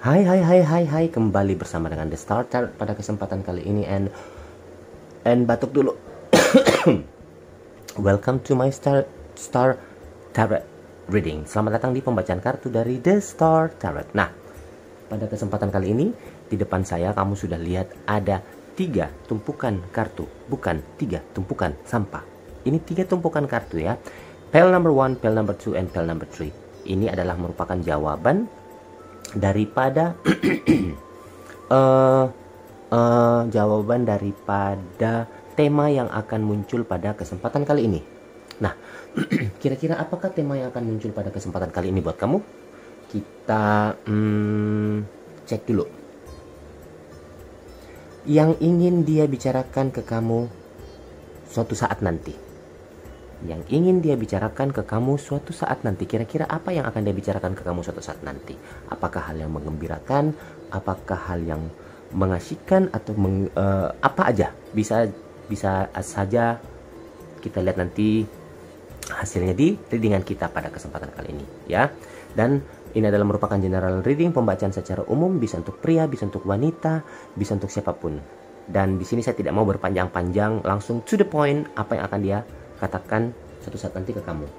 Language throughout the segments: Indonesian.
Hai, kembali bersama dengan The Starter pada kesempatan kali ini and batuk dulu. Welcome to my Star Tarot reading. Selamat datang di pembacaan kartu dari The Star Tarot. Nah, pada kesempatan kali ini di depan saya kamu sudah lihat ada 3 tumpukan kartu, bukan 3 tumpukan sampah. Ini 3 tumpukan kartu ya. Pile number 1, pile number 2, and pile number 3. Ini adalah merupakan jawaban daripada jawaban daripada tema yang akan muncul pada kesempatan kali ini. Nah, kira-kira apakah tema yang akan muncul pada kesempatan kali ini buat kamu? Kita cek dulu. Yang ingin dia bicarakan ke kamu suatu saat nanti. Yang ingin dia bicarakan ke kamu suatu saat nanti. Kira-kira apa yang akan dia bicarakan ke kamu suatu saat nanti? Apakah hal yang menggembirakan? Apakah hal yang mengasyikan? Atau apa aja? Bisa saja kita lihat nanti hasilnya di readingan kita pada kesempatan kali ini ya. Dan ini adalah merupakan general reading, pembacaan secara umum, bisa untuk pria, bisa untuk wanita, bisa untuk siapapun. Dan di sini saya tidak mau berpanjang-panjang, langsung to the point apa yang akan dia katakan suatu saat nanti ke kamu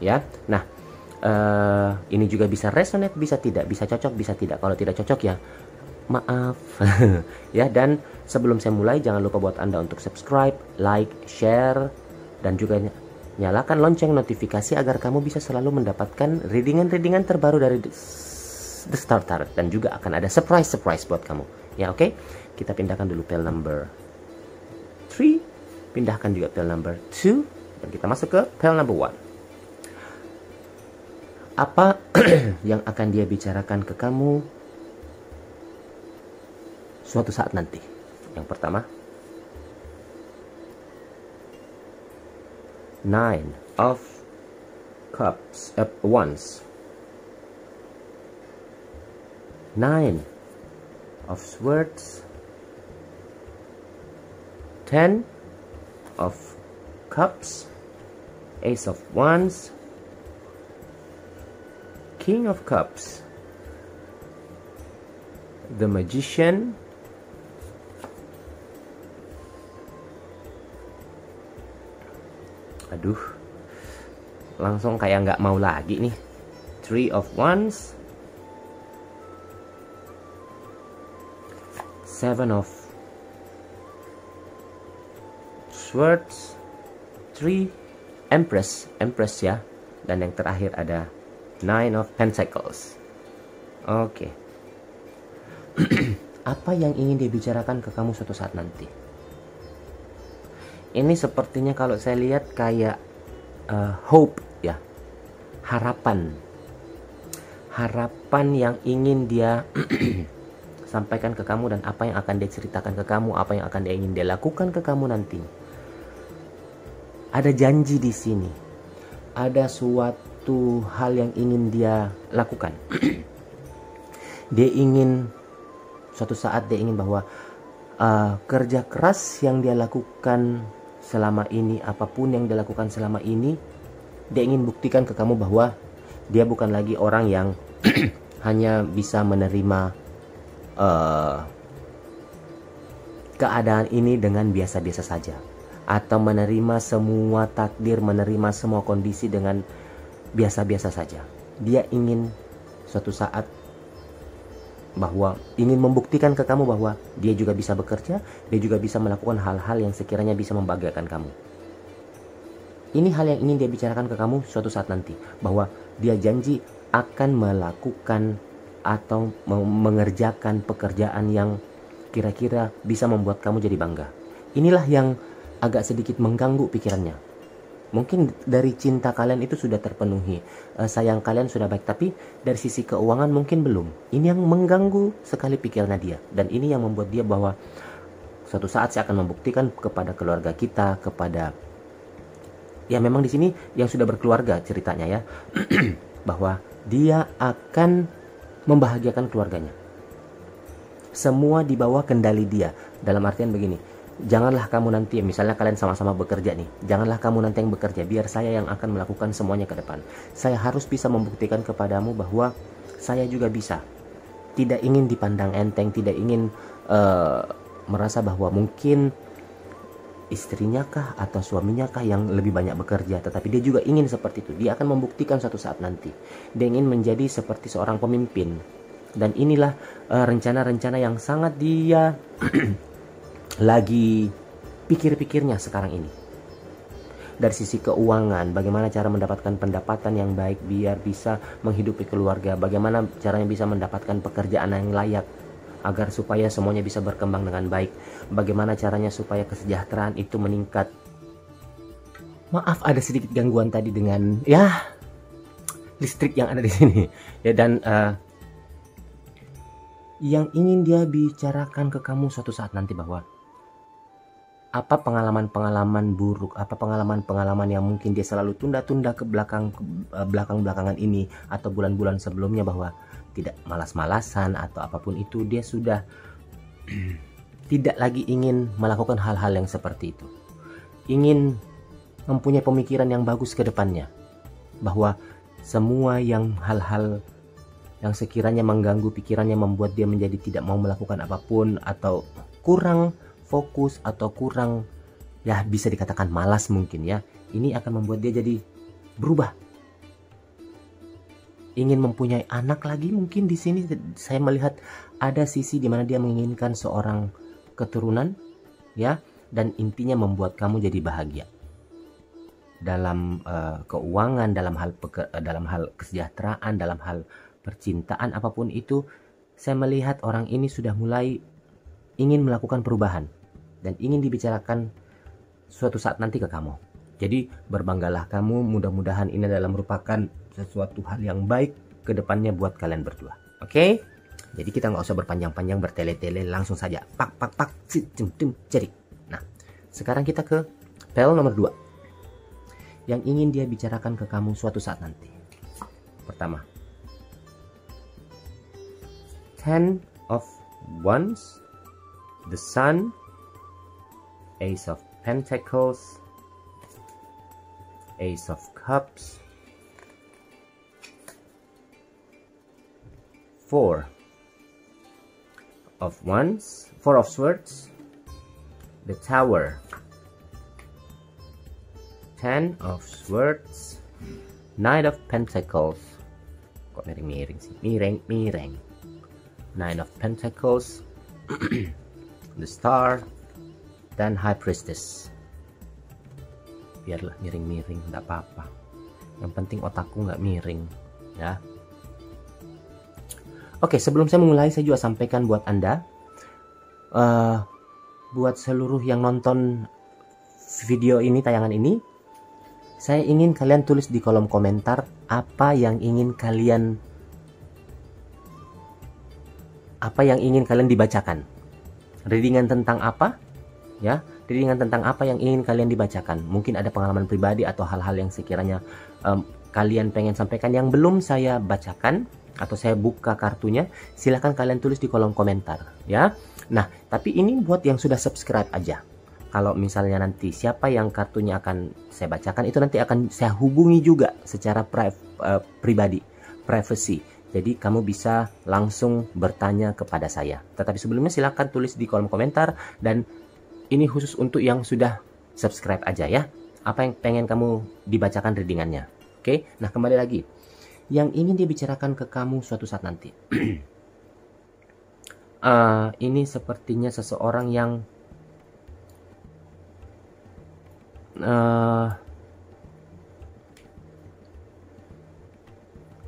ya. Nah, ini juga bisa resonate, bisa tidak, bisa cocok, bisa tidak. Kalau tidak cocok ya maaf. Ya, dan sebelum saya mulai jangan lupa buat Anda untuk subscribe, like, share, dan juga nyalakan lonceng notifikasi agar kamu bisa selalu mendapatkan readingan terbaru dari The Star Tarot. Dan juga akan ada surprise buat kamu ya. Oke, kita pindahkan dulu pile number 3, pindahkan juga pile number 2, dan kita masuk ke pile number 1. Apa yang akan dia bicarakan ke kamu suatu saat nanti? Yang pertama, 9 of Cups, Wands, 9 of Swords, 10 of Cups, Ace of Wands, King of Cups, the Magician, aduh, langsung kayak nggak mau lagi nih, 3 of Wands, 7 of Swords, 3 Empress ya, dan yang terakhir ada 9 of Pentacles. Oke. Apa yang ingin dia bicarakan ke kamu suatu saat nanti? Ini sepertinya kalau saya lihat kayak hope ya, harapan yang ingin dia sampaikan ke kamu, dan apa yang akan dia ceritakan ke kamu, apa yang akan dia ingin dia lakukan ke kamu nanti. Ada janji di sini, ada suatu hal yang ingin dia lakukan. Dia ingin suatu saat dia ingin bahwa kerja keras yang dia lakukan selama ini, apapun yang dia lakukan selama ini, dia ingin buktikan ke kamu bahwa dia bukan lagi orang yang hanya bisa menerima keadaan ini dengan biasa-biasa saja, atau menerima semua takdir, menerima semua kondisi dengan biasa-biasa saja. Dia ingin suatu saat bahwa ingin membuktikan ke kamu bahwa dia juga bisa bekerja, dia juga bisa melakukan hal-hal yang sekiranya bisa membahagiakan kamu. Ini hal yang ingin dia bicarakan ke kamu suatu saat nanti, bahwa dia janji akan melakukan atau mengerjakan pekerjaan yang kira-kira bisa membuat kamu jadi bangga. Inilah yang agak sedikit mengganggu pikirannya. Mungkin dari cinta kalian itu sudah terpenuhi, sayang kalian sudah baik, tapi dari sisi keuangan mungkin belum. Ini yang mengganggu sekali pikirannya dia, dan ini yang membuat dia bahwa suatu saat saya akan membuktikan kepada keluarga kita, kepada ya memang di sini yang sudah berkeluarga ceritanya ya, bahwa dia akan membahagiakan keluarganya. Semua di bawah kendali dia. Dalam artian begini, janganlah kamu nanti, misalnya kalian sama-sama bekerja nih, janganlah kamu nanti yang bekerja, biar saya yang akan melakukan semuanya ke depan. Saya harus bisa membuktikan kepadamu bahwa saya juga bisa. tidak ingin dipandang enteng, tidak ingin merasa bahwa mungkin istrinya kah atau suaminya kah yang lebih banyak bekerja, tetapi dia juga ingin seperti itu. Dia akan membuktikan suatu saat nanti. Dia ingin menjadi seperti seorang pemimpin. Dan inilah rencana-rencana yang sangat dia lagi pikir-pikirnya sekarang ini. Dari sisi keuangan, bagaimana cara mendapatkan pendapatan yang baik biar bisa menghidupi keluarga, bagaimana caranya bisa mendapatkan pekerjaan yang layak agar supaya semuanya bisa berkembang dengan baik, bagaimana caranya supaya kesejahteraan itu meningkat. Maaf ada sedikit gangguan tadi dengan ya listrik yang ada di sini ya. Dan yang ingin dia bicarakan ke kamu suatu saat nanti bahwa apa pengalaman-pengalaman buruk, apa pengalaman-pengalaman yang mungkin dia selalu tunda-tunda ke belakang-belakangan ini atau bulan-bulan sebelumnya, bahwa tidak malas-malasan atau apapun itu, dia sudah tidak lagi ingin melakukan hal-hal yang seperti itu. Ingin mempunyai pemikiran yang bagus ke depannya, bahwa semua yang hal-hal yang sekiranya mengganggu pikirannya, membuat dia menjadi tidak mau melakukan apapun atau kurang fokus atau kurang, ya bisa dikatakan malas mungkin ya, ini akan membuat dia jadi berubah. Ingin mempunyai anak lagi mungkin. Di sini saya melihat ada sisi di mana dia menginginkan seorang keturunan ya, dan intinya membuat kamu jadi bahagia dalam keuangan, dalam hal kesejahteraan, dalam hal percintaan, apapun itu. Saya melihat orang ini sudah mulai ingin melakukan perubahan dan ingin dibicarakan suatu saat nanti ke kamu. Jadi berbanggalah kamu, mudah-mudahan ini adalah merupakan sesuatu hal yang baik ke depannya buat kalian berdua. Oke? Jadi kita nggak usah berpanjang-panjang, bertele-tele, langsung saja pak jadi. Nah, sekarang kita ke pel nomor 2 yang ingin dia bicarakan ke kamu suatu saat nanti. Pertama, Ten of Wands, the Sun, Ace of Pentacles, Ace of Cups, Four of Wands, Four of Swords, the Tower, Ten of Swords, Knight of Pentacles. Kok miring-miring sih? Miring. Nine of Pentacles, the Star, dan High Priestess. Biarlah miring-miring, nggak apa-apa. Yang penting otakku nggak miring, ya. Oke, sebelum saya memulai, saya juga sampaikan buat Anda, buat seluruh yang nonton video ini, tayangan ini, saya ingin kalian tulis di kolom komentar apa yang ingin kalian dibacakan. Readingan tentang apa? Ya, readingan tentang apa yang ingin kalian dibacakan. Mungkin ada pengalaman pribadi atau hal-hal yang sekiranya kalian pengen sampaikan yang belum saya bacakan atau saya buka kartunya, silahkan kalian tulis di kolom komentar ya. Nah, tapi ini buat yang sudah subscribe aja. Kalau misalnya nanti siapa yang kartunya akan saya bacakan, itu nanti akan saya hubungi juga secara pribadi, privacy. Jadi kamu bisa langsung bertanya kepada saya. Tetapi sebelumnya silahkan tulis di kolom komentar, dan ini khusus untuk yang sudah subscribe aja ya. Apa yang pengen kamu dibacakan readingannya. Oke, nah kembali lagi. Yang ingin dibicarakan ke kamu suatu saat nanti. Ini sepertinya seseorang yang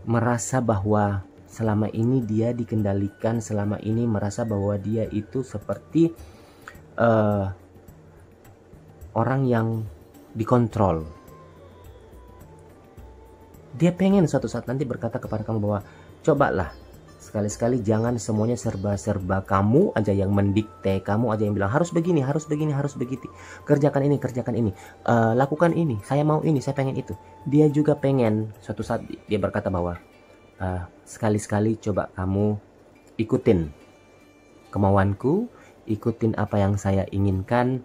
merasa bahwa selama ini dia dikendalikan, selama ini merasa bahwa dia itu seperti orang yang dikontrol. Dia pengen suatu saat nanti berkata kepada kamu bahwa cobalah sekali-sekali jangan semuanya serba-serba kamu aja yang mendikte, kamu aja yang bilang harus begini, harus begini, harus begitu, kerjakan ini, lakukan ini, saya mau ini, saya pengen itu. Dia juga pengen suatu saat dia berkata bahwa sekali-sekali coba kamu ikutin kemauanku, ikutin apa yang saya inginkan,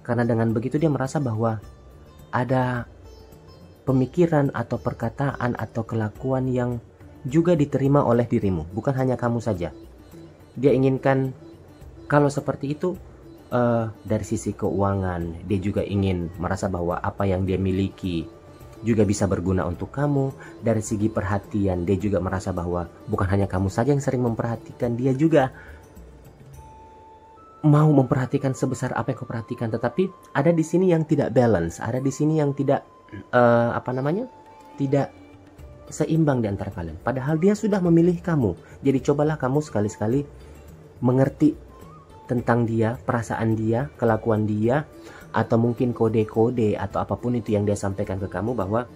karena dengan begitu dia merasa bahwa ada pemikiran atau perkataan atau kelakuan yang juga diterima oleh dirimu, bukan hanya kamu saja. Dia inginkan kalau seperti itu, dari sisi keuangan, dia juga ingin merasa bahwa apa yang dia miliki juga bisa berguna untuk kamu. Dari segi perhatian, dia juga merasa bahwa bukan hanya kamu saja yang sering memperhatikan, dia juga mau memperhatikan sebesar apa yang kau perhatikan. Tetapi ada di sini yang tidak balance, ada di sini yang tidak tidak seimbang di antara kalian. Padahal dia sudah memilih kamu. Jadi cobalah kamu sekali-sekali mengerti tentang dia, perasaan dia, kelakuan dia, atau mungkin kode-kode atau apapun itu yang dia sampaikan ke kamu, bahwa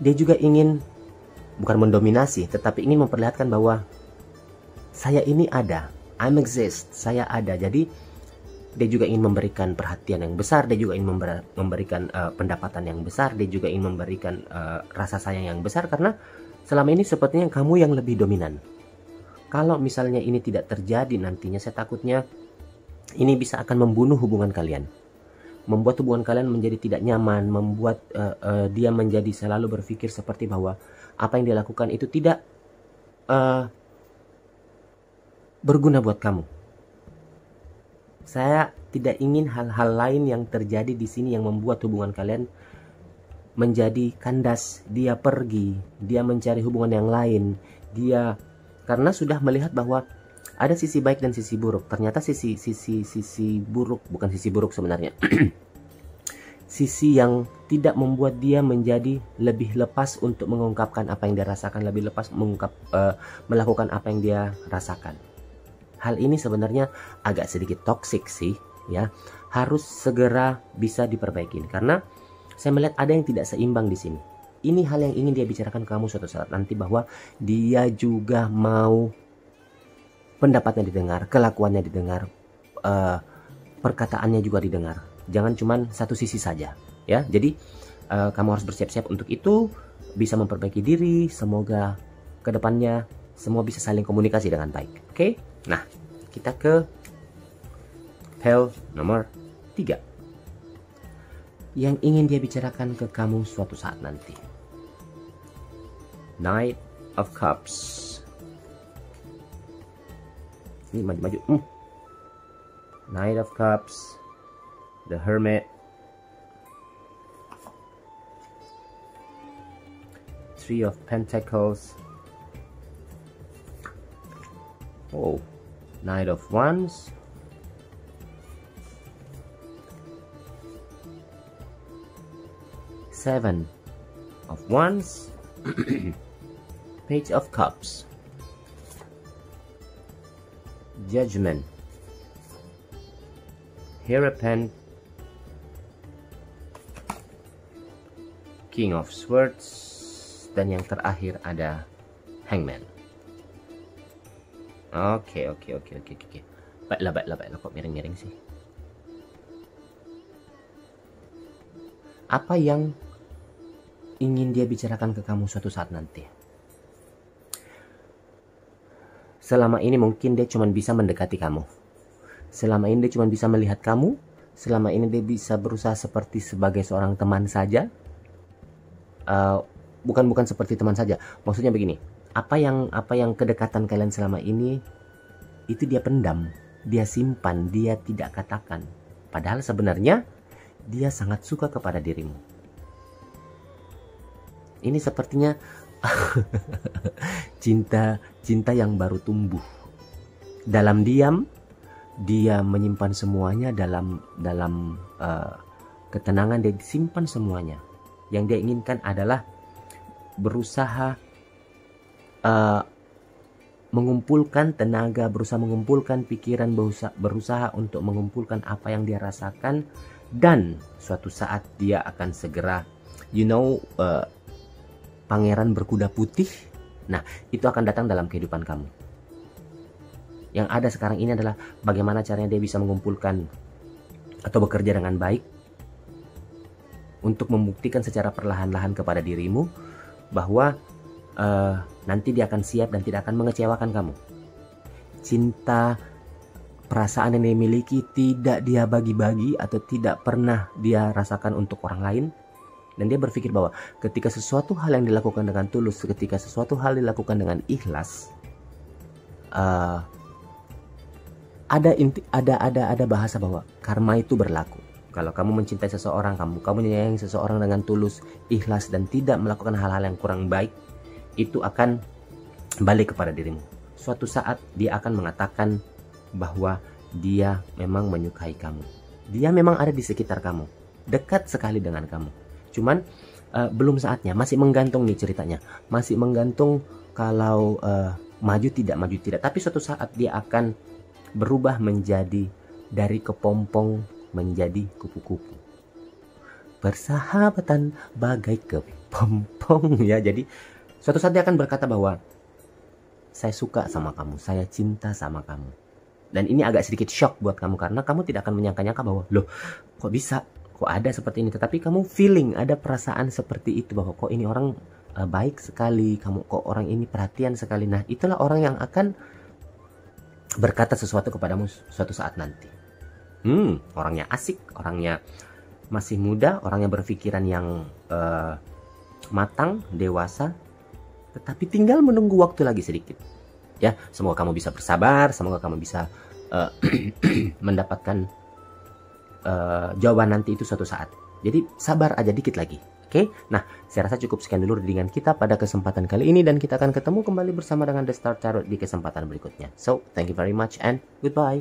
dia juga ingin bukan mendominasi, tetapi ingin memperlihatkan bahwa saya ini ada, I'm exist, saya ada. Jadi dia juga ingin memberikan perhatian yang besar, dia juga ingin memberikan pendapatan yang besar, dia juga ingin memberikan rasa sayang yang besar, karena selama ini sepertinya kamu yang lebih dominan. Kalau misalnya ini tidak terjadi nantinya, saya takutnya ini bisa akan membunuh hubungan kalian, membuat hubungan kalian menjadi tidak nyaman, membuat dia menjadi selalu berpikir seperti bahwa apa yang dia lakukan itu tidak berguna buat kamu. Saya tidak ingin hal-hal lain yang terjadi di sini yang membuat hubungan kalian menjadi kandas. Dia pergi, dia mencari hubungan yang lain, dia karena sudah melihat bahwa ada sisi baik dan sisi buruk. Ternyata sisi buruk, bukan sisi buruk sebenarnya. Sisi yang tidak membuat dia menjadi lebih lepas untuk mengungkapkan apa yang dia rasakan, lebih lepas melakukan apa yang dia rasakan. Hal ini sebenarnya agak sedikit toksik sih, ya. Harus segera bisa diperbaiki karena saya melihat ada yang tidak seimbang di sini. Ini hal yang ingin dia bicarakan ke kamu suatu saat nanti, bahwa dia juga mau pendapatnya didengar, kelakuannya didengar, perkataannya juga didengar. Jangan cuma satu sisi saja, ya. Jadi kamu harus bersiap-siap untuk itu, bisa memperbaiki diri. Semoga kedepannya semua bisa saling komunikasi dengan baik. Oke? Nah, kita ke hal nomor 3 yang ingin dia bicarakan ke kamu suatu saat nanti. Knight of Cups. Ini maju-maju. Knight of Cups, the Hermit, Three of Pentacles, oh, Knight of Wands, Seven of Wands, Page of Cups, Judgment, Hierophant, King of Swords, dan yang terakhir ada Hangman. Oke. Baiklah, kok miring-miring sih. Apa yang ingin dia bicarakan ke kamu suatu saat nanti? Selama ini mungkin dia cuma bisa mendekati kamu. Selama ini dia cuma bisa melihat kamu. Selama ini dia bisa berusaha seperti sebagai seorang teman saja. Bukan seperti teman saja. Maksudnya begini. Apa yang kedekatan kalian selama ini itu dia pendam, dia simpan, dia tidak katakan. Padahal sebenarnya dia sangat suka kepada dirimu. Ini sepertinya cinta yang baru tumbuh. Dalam diam dia menyimpan semuanya, dalam ketenangan dia simpan semuanya. Yang dia inginkan adalah berusaha mengumpulkan tenaga, berusaha mengumpulkan pikiran, berusaha untuk mengumpulkan apa yang dia rasakan, dan suatu saat dia akan segera, pangeran berkuda putih. Nah, itu akan datang dalam kehidupan kamu. Yang ada sekarang ini adalah bagaimana caranya dia bisa mengumpulkan atau bekerja dengan baik untuk membuktikan secara perlahan-lahan kepada dirimu bahwa nanti dia akan siap dan tidak akan mengecewakan kamu. Cinta, perasaan yang dia miliki tidak dia bagi-bagi atau tidak pernah dia rasakan untuk orang lain. Dan dia berpikir bahwa ketika sesuatu hal yang dilakukan dengan tulus, ketika sesuatu hal dilakukan dengan ikhlas, ada bahasa bahwa karma itu berlaku. Kalau kamu mencintai seseorang, kamu menyayangi seseorang dengan tulus, ikhlas, dan tidak melakukan hal-hal yang kurang baik, itu akan balik kepada dirimu. Suatu saat dia akan mengatakan bahwa dia memang menyukai kamu. Dia memang ada di sekitar kamu, dekat sekali dengan kamu. Cuman belum saatnya, masih menggantung nih ceritanya. Masih menggantung kalau maju tidak. Tapi suatu saat dia akan berubah menjadi dari kepompong menjadi kupu-kupu. Persahabatan bagai kepompong ya. Jadi suatu saat dia akan berkata bahwa saya suka sama kamu, saya cinta sama kamu. Dan ini agak sedikit shock buat kamu karena kamu tidak akan menyangka-nyangka bahwa loh kok bisa, kok ada seperti ini. Tetapi kamu feeling ada perasaan seperti itu bahwa kok ini orang baik sekali, kamu kok orang ini perhatian sekali. Nah itulah orang yang akan berkata sesuatu kepadamu suatu saat nanti. Orangnya asik, orangnya masih muda, orangnya berpikiran yang matang, dewasa, tetapi tinggal menunggu waktu lagi sedikit. Ya, semoga kamu bisa bersabar, semoga kamu bisa mendapatkan jawaban nanti itu suatu saat. Jadi sabar aja dikit lagi. Oke, nah saya rasa cukup sekian dulu dengan kita pada kesempatan kali ini, dan kita akan ketemu kembali bersama dengan The Star Tarot di kesempatan berikutnya. So, thank you very much and goodbye.